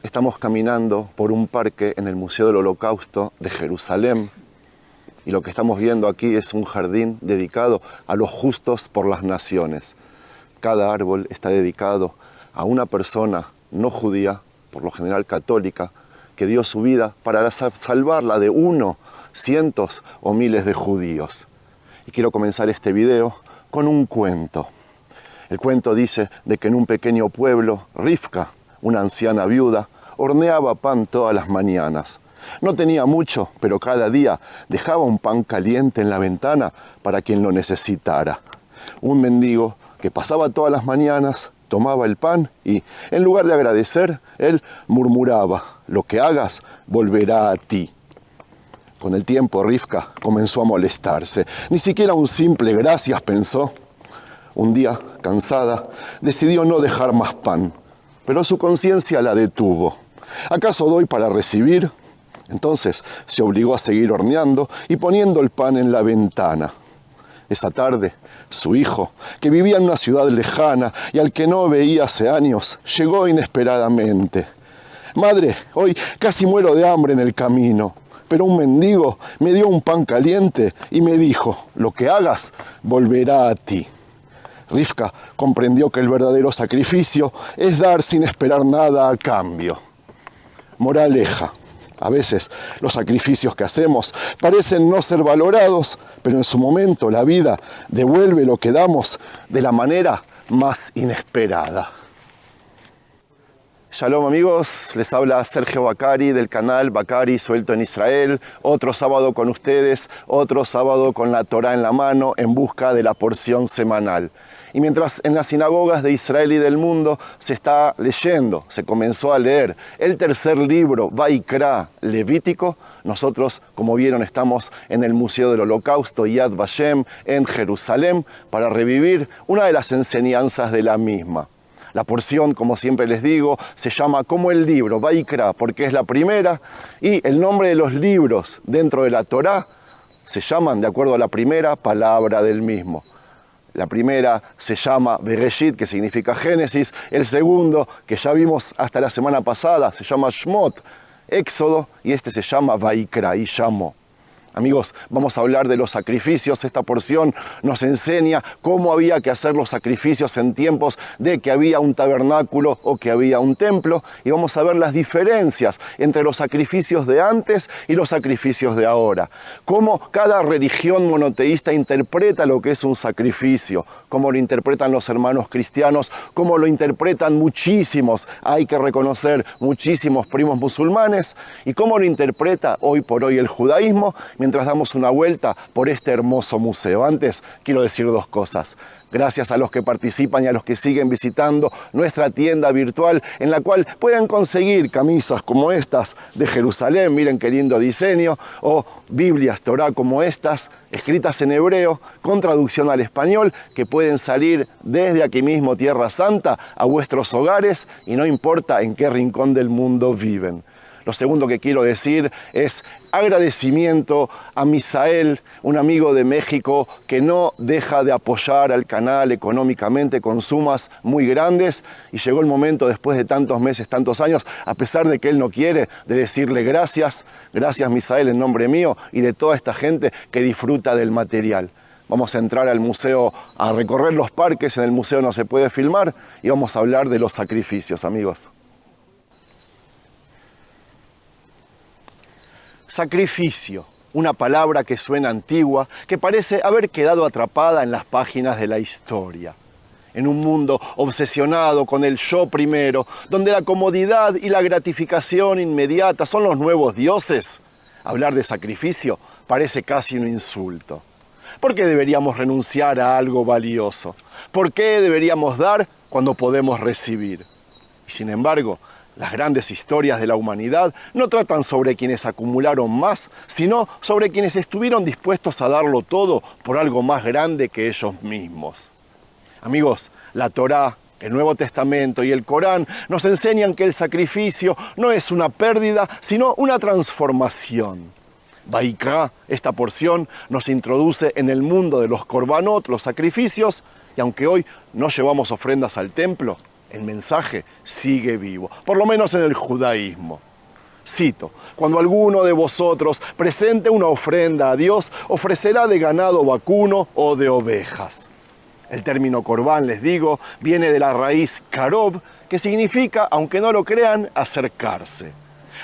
Estamos caminando por un parque en el Museo del Holocausto de Jerusalén y lo que estamos viendo aquí es un jardín dedicado a los justos por las naciones. Cada árbol está dedicado a una persona no judía, por lo general católica, que dio su vida para salvarla de uno, cientos o miles de judíos. Y quiero comenzar este video con un cuento. El cuento dice de que en un pequeño pueblo, Rivka, una anciana viuda, horneaba pan todas las mañanas. No tenía mucho, pero cada día dejaba un pan caliente en la ventana para quien lo necesitara. Un mendigo que pasaba todas las mañanas tomaba el pan y, en lugar de agradecer, él murmuraba: «Lo que hagas volverá a ti». Con el tiempo, Rivka comenzó a molestarse. Ni siquiera un simple gracias pensó. Un día, cansada, decidió no dejar más pan, pero su conciencia la detuvo. ¿Acaso doy para recibir? Entonces se obligó a seguir horneando y poniendo el pan en la ventana. Esa tarde, su hijo, que vivía en una ciudad lejana y al que no veía hace años, llegó inesperadamente. «Madre, hoy casi muero de hambre en el camino, pero un mendigo me dio un pan caliente y me dijo: «Lo que hagas volverá a ti». Rivka comprendió que el verdadero sacrificio es dar sin esperar nada a cambio. Moraleja: a veces los sacrificios que hacemos parecen no ser valorados, pero en su momento la vida devuelve lo que damos de la manera más inesperada. Shalom amigos, les habla Sergio Bacari del canal Bacari Suelto en Israel. Otro sábado con ustedes, otro sábado con la Torá en la mano en busca de la porción semanal. Y mientras en las sinagogas de Israel y del mundo se está leyendo, se comenzó a leer el tercer libro, Vaikra, Levítico, nosotros, como vieron, estamos en el Museo del Holocausto, Yad Vashem, en Jerusalén, para revivir una de las enseñanzas de la misma. La porción, como siempre les digo, se llama como el libro, Vaikra, porque es la primera, y el nombre de los libros dentro de la Torá se llaman de acuerdo a la primera palabra del mismo. La primera se llama Bereshit, que significa Génesis. El segundo, que ya vimos hasta la semana pasada, se llama Shmot, Éxodo, y este se llama Vaikra, y llamó. Amigos, vamos a hablar de los sacrificios. Esta porción nos enseña cómo había que hacer los sacrificios en tiempos de que había un tabernáculo o que había un templo. Y vamos a ver las diferencias entre los sacrificios de antes y los sacrificios de ahora. Cómo cada religión monoteísta interpreta lo que es un sacrificio. Cómo lo interpretan los hermanos cristianos, cómo lo interpretan muchísimos, hay que reconocer, muchísimos primos musulmanes. Y cómo lo interpreta hoy por hoy el judaísmo, mientras damos una vuelta por este hermoso museo. Antes, quiero decir dos cosas. Gracias a los que participan y a los que siguen visitando nuestra tienda virtual, en la cual pueden conseguir camisas como estas de Jerusalén, miren qué lindo diseño, o Biblias Torá como estas, escritas en hebreo, con traducción al español, que pueden salir desde aquí mismo, Tierra Santa, a vuestros hogares, y no importa en qué rincón del mundo viven. Lo segundo que quiero decir es agradecimiento a Misael, un amigo de México que no deja de apoyar al canal económicamente con sumas muy grandes, y llegó el momento, después de tantos meses, tantos años, a pesar de que él no quiere, de decirle gracias. Gracias Misael en nombre mío y de toda esta gente que disfruta del material. Vamos a entrar al museo, a recorrer los parques. En el museo no se puede filmar, y vamos a hablar de los sacrificios, amigos. Sacrificio, una palabra que suena antigua, que parece haber quedado atrapada en las páginas de la historia. En un mundo obsesionado con el yo primero, donde la comodidad y la gratificación inmediata son los nuevos dioses, hablar de sacrificio parece casi un insulto. ¿Por qué deberíamos renunciar a algo valioso? ¿Por qué deberíamos dar cuando podemos recibir? Y sin embargo, las grandes historias de la humanidad no tratan sobre quienes acumularon más, sino sobre quienes estuvieron dispuestos a darlo todo por algo más grande que ellos mismos. Amigos, la Torá, el Nuevo Testamento y el Corán nos enseñan que el sacrificio no es una pérdida, sino una transformación. Vaikra, esta porción, nos introduce en el mundo de los korbanot, los sacrificios, y aunque hoy no llevamos ofrendas al templo, El mensaje sigue vivo, por lo menos en el judaísmo. Cito: cuando alguno de vosotros presente una ofrenda a Dios, ofrecerá de ganado vacuno o de ovejas. El término corbán, les digo, viene de la raíz karob, que significa, aunque no lo crean, acercarse.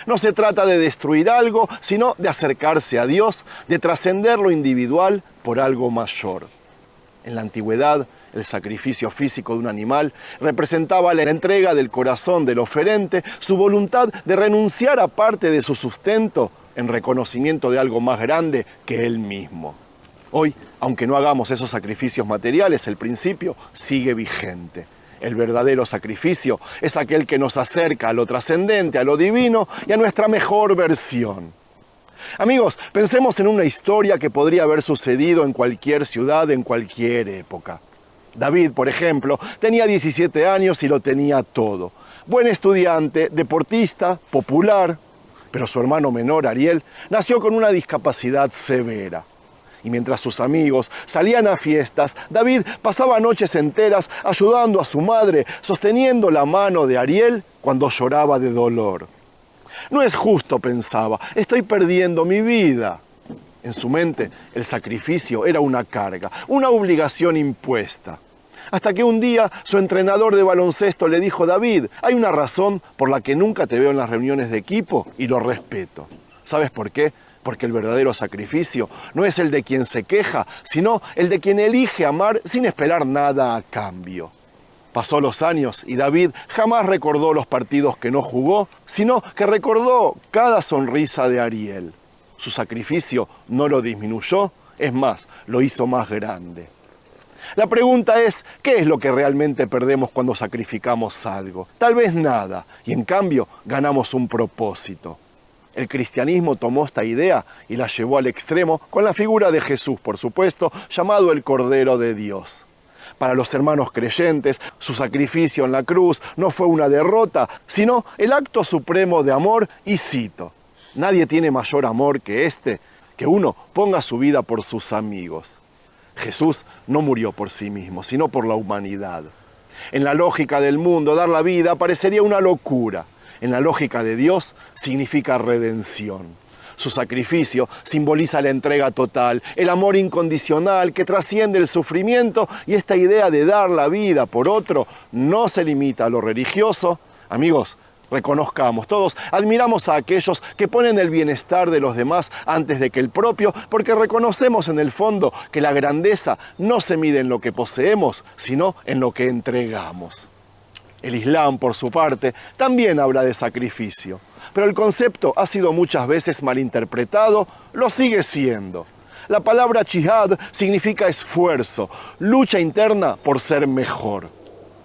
No se trata de destruir algo, sino de acercarse a Dios, de trascender lo individual por algo mayor. En la antigüedad, el sacrificio físico de un animal representaba la entrega del corazón del oferente, su voluntad de renunciar a parte de su sustento en reconocimiento de algo más grande que él mismo. Hoy, aunque no hagamos esos sacrificios materiales, el principio sigue vigente. El verdadero sacrificio es aquel que nos acerca a lo trascendente, a lo divino y a nuestra mejor versión. Amigos, pensemos en una historia que podría haber sucedido en cualquier ciudad, en cualquier época. David, por ejemplo, tenía 17 años y lo tenía todo. Buen estudiante, deportista, popular, pero su hermano menor, Ariel, nació con una discapacidad severa. Y mientras sus amigos salían a fiestas, David pasaba noches enteras ayudando a su madre, sosteniendo la mano de Ariel cuando lloraba de dolor. No es justo, pensaba, estoy perdiendo mi vida. En su mente, el sacrificio era una carga, una obligación impuesta. Hasta que un día su entrenador de baloncesto le dijo: David, hay una razón por la que nunca te veo en las reuniones de equipo y lo respeto. ¿Sabes por qué? Porque el verdadero sacrificio no es el de quien se queja, sino el de quien elige amar sin esperar nada a cambio. Pasó los años y David jamás recordó los partidos que no jugó, sino que recordó cada sonrisa de Ariel. Su sacrificio no lo disminuyó, es más, lo hizo más grande. La pregunta es, ¿qué es lo que realmente perdemos cuando sacrificamos algo? Tal vez nada, y en cambio ganamos un propósito. El cristianismo tomó esta idea y la llevó al extremo con la figura de Jesús, por supuesto, llamado el Cordero de Dios. Para los hermanos creyentes, su sacrificio en la cruz no fue una derrota, sino el acto supremo de amor, y cito: nadie tiene mayor amor que este, que uno ponga su vida por sus amigos. Jesús no murió por sí mismo, sino por la humanidad. En la lógica del mundo, dar la vida parecería una locura. En la lógica de Dios, significa redención. Su sacrificio simboliza la entrega total, el amor incondicional que trasciende el sufrimiento, y esta idea de dar la vida por otro no se limita a lo religioso. Amigos, reconozcamos, todos admiramos a aquellos que ponen el bienestar de los demás antes de que el propio, porque reconocemos en el fondo que la grandeza no se mide en lo que poseemos, sino en lo que entregamos. El Islam, por su parte, también habla de sacrificio, pero el concepto ha sido muchas veces malinterpretado, lo sigue siendo. La palabra jihad significa esfuerzo, lucha interna por ser mejor.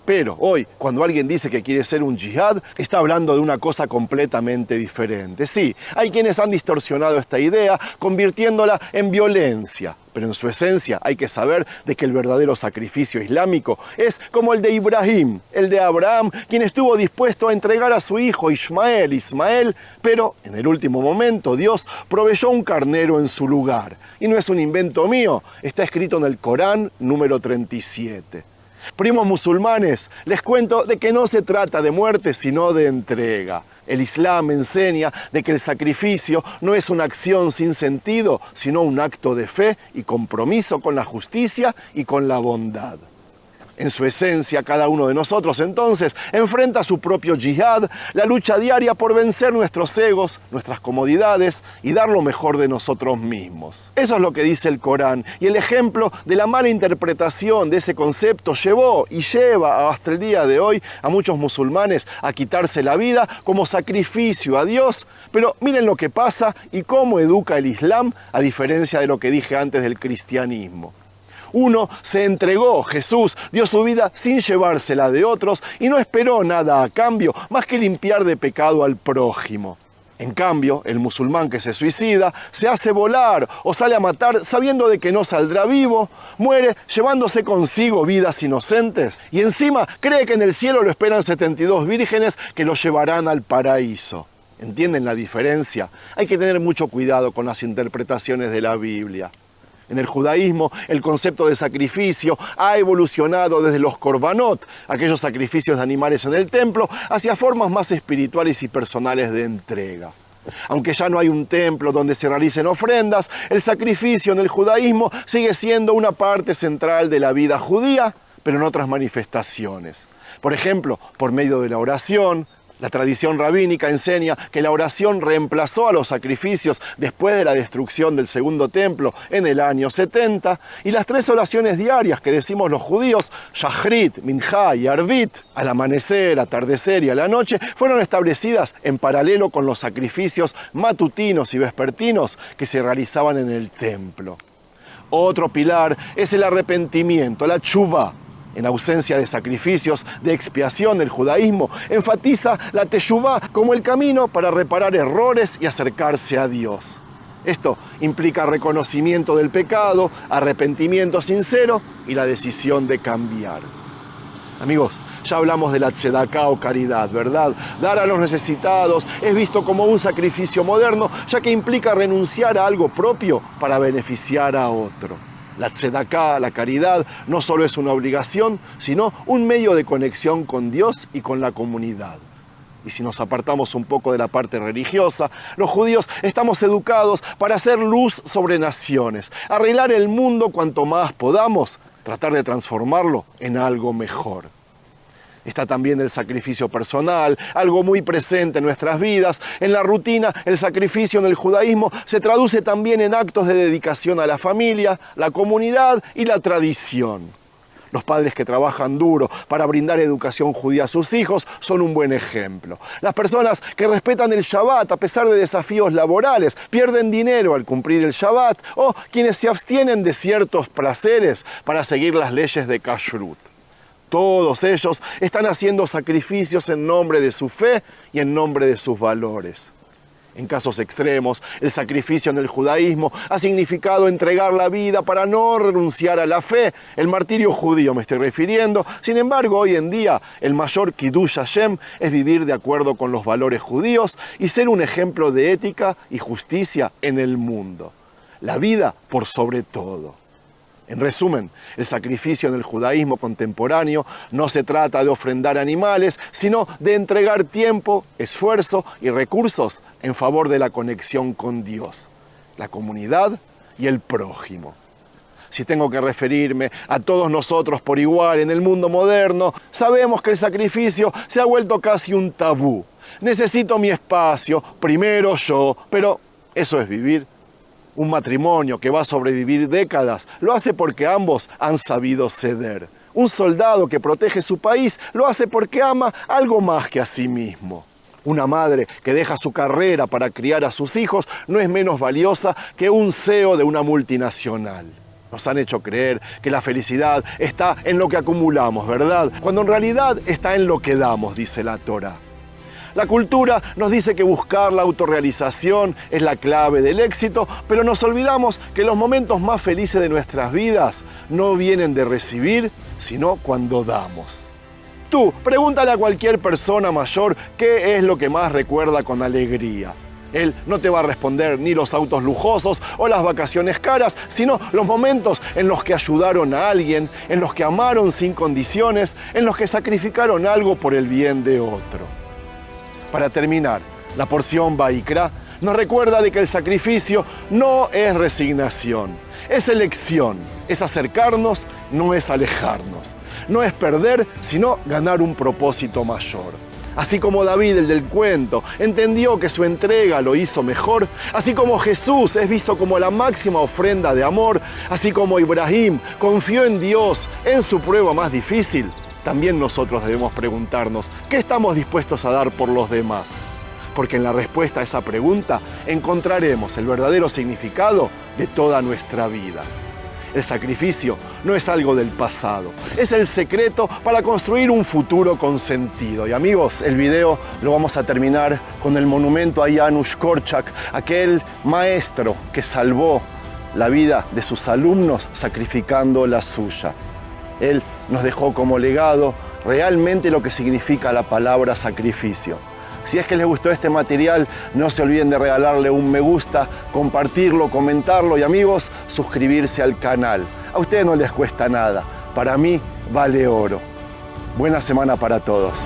Pero hoy, cuando alguien dice que quiere ser un yihad, está hablando de una cosa completamente diferente. Sí, hay quienes han distorsionado esta idea, convirtiéndola en violencia. Pero en su esencia hay que saber de que el verdadero sacrificio islámico es como el de Ibrahim, el de Abraham, quien estuvo dispuesto a entregar a su hijo Ismael, pero en el último momento Dios proveyó un carnero en su lugar. Y no es un invento mío, está escrito en el Corán número 37. Primos musulmanes, les cuento de que no se trata de muerte, sino de entrega. El Islam enseña de que el sacrificio no es una acción sin sentido, sino un acto de fe y compromiso con la justicia y con la bondad. En su esencia, cada uno de nosotros, entonces, enfrenta su propio yihad, la lucha diaria por vencer nuestros egos, nuestras comodidades y dar lo mejor de nosotros mismos. Eso es lo que dice el Corán, y el ejemplo de la mala interpretación de ese concepto llevó y lleva hasta el día de hoy a muchos musulmanes a quitarse la vida como sacrificio a Dios. Pero miren lo que pasa y cómo educa el Islam, a diferencia de lo que dije antes del cristianismo. Uno se entregó, Jesús dio su vida sin llevársela de otros y no esperó nada a cambio, más que limpiar de pecado al prójimo. En cambio, el musulmán que se suicida, se hace volar o sale a matar sabiendo de que no saldrá vivo, muere llevándose consigo vidas inocentes y encima cree que en el cielo lo esperan 72 vírgenes que lo llevarán al paraíso. ¿Entienden la diferencia? Hay que tener mucho cuidado con las interpretaciones de la Biblia. En el judaísmo, el concepto de sacrificio ha evolucionado desde los korbanot, aquellos sacrificios de animales en el templo, hacia formas más espirituales y personales de entrega. Aunque ya no hay un templo donde se realicen ofrendas, el sacrificio en el judaísmo sigue siendo una parte central de la vida judía, pero en otras manifestaciones. Por ejemplo, por medio de la oración. La tradición rabínica enseña que la oración reemplazó a los sacrificios después de la destrucción del segundo templo en el año 70, y las 3 oraciones diarias que decimos los judíos, Shachrit, Minjá y Arvit, al amanecer, atardecer y a la noche, fueron establecidas en paralelo con los sacrificios matutinos y vespertinos que se realizaban en el templo. Otro pilar es el arrepentimiento, la teshuvá. En ausencia de sacrificios de expiación, el judaísmo enfatiza la teshuvá como el camino para reparar errores y acercarse a Dios. Esto implica reconocimiento del pecado, arrepentimiento sincero y la decisión de cambiar. Amigos, ya hablamos de la tzedaká o caridad, ¿verdad? Dar a los necesitados es visto como un sacrificio moderno, ya que implica renunciar a algo propio para beneficiar a otro. La tzedaká, la caridad, no solo es una obligación, sino un medio de conexión con Dios y con la comunidad. Y si nos apartamos un poco de la parte religiosa, los judíos estamos educados para hacer luz sobre naciones, arreglar el mundo cuanto más podamos, tratar de transformarlo en algo mejor. Está también el sacrificio personal, algo muy presente en nuestras vidas. En la rutina, el sacrificio en el judaísmo se traduce también en actos de dedicación a la familia, la comunidad y la tradición. Los padres que trabajan duro para brindar educación judía a sus hijos son un buen ejemplo. Las personas que respetan el Shabbat a pesar de desafíos laborales, pierden dinero al cumplir el Shabbat, o quienes se abstienen de ciertos placeres para seguir las leyes de Kashrut. Todos ellos están haciendo sacrificios en nombre de su fe y en nombre de sus valores. En casos extremos, el sacrificio en el judaísmo ha significado entregar la vida para no renunciar a la fe. El martirio judío me estoy refiriendo. Sin embargo, hoy en día, el mayor Kiddush Hashem es vivir de acuerdo con los valores judíos y ser un ejemplo de ética y justicia en el mundo. La vida por sobre todo. En resumen, el sacrificio en el judaísmo contemporáneo no se trata de ofrendar animales, sino de entregar tiempo, esfuerzo y recursos en favor de la conexión con Dios, la comunidad y el prójimo. Si tengo que referirme a todos nosotros por igual en el mundo moderno, sabemos que el sacrificio se ha vuelto casi un tabú. Necesito mi espacio, primero yo, pero ¿eso es vivir? Un matrimonio que va a sobrevivir décadas lo hace porque ambos han sabido ceder. Un soldado que protege su país lo hace porque ama algo más que a sí mismo. Una madre que deja su carrera para criar a sus hijos no es menos valiosa que un CEO de una multinacional. Nos han hecho creer que la felicidad está en lo que acumulamos, ¿verdad? Cuando en realidad está en lo que damos, dice la Torá. La cultura nos dice que buscar la autorrealización es la clave del éxito, pero nos olvidamos que los momentos más felices de nuestras vidas no vienen de recibir, sino cuando damos. Tú, pregúntale a cualquier persona mayor qué es lo que más recuerda con alegría. Él no te va a responder ni los autos lujosos o las vacaciones caras, sino los momentos en los que ayudaron a alguien, en los que amaron sin condiciones, en los que sacrificaron algo por el bien de otro. Para terminar, la porción Vaikra nos recuerda de que el sacrificio no es resignación, es elección, es acercarnos, no es alejarnos. No es perder, sino ganar un propósito mayor. Así como David, el del cuento, entendió que su entrega lo hizo mejor, así como Jesús es visto como la máxima ofrenda de amor, así como Ibrahim confió en Dios en su prueba más difícil, también nosotros debemos preguntarnos, ¿qué estamos dispuestos a dar por los demás? Porque en la respuesta a esa pregunta encontraremos el verdadero significado de toda nuestra vida. El sacrificio no es algo del pasado, es el secreto para construir un futuro con sentido. Y amigos, el video lo vamos a terminar con el monumento a Janusz Korczak, aquel maestro que salvó la vida de sus alumnos sacrificando la suya. Él nos dejó como legado realmente lo que significa la palabra sacrificio. Si es que les gustó este material, no se olviden de regalarle un me gusta, compartirlo, comentarlo y amigos, suscribirse al canal. A ustedes no les cuesta nada, para mí vale oro. Buena semana para todos.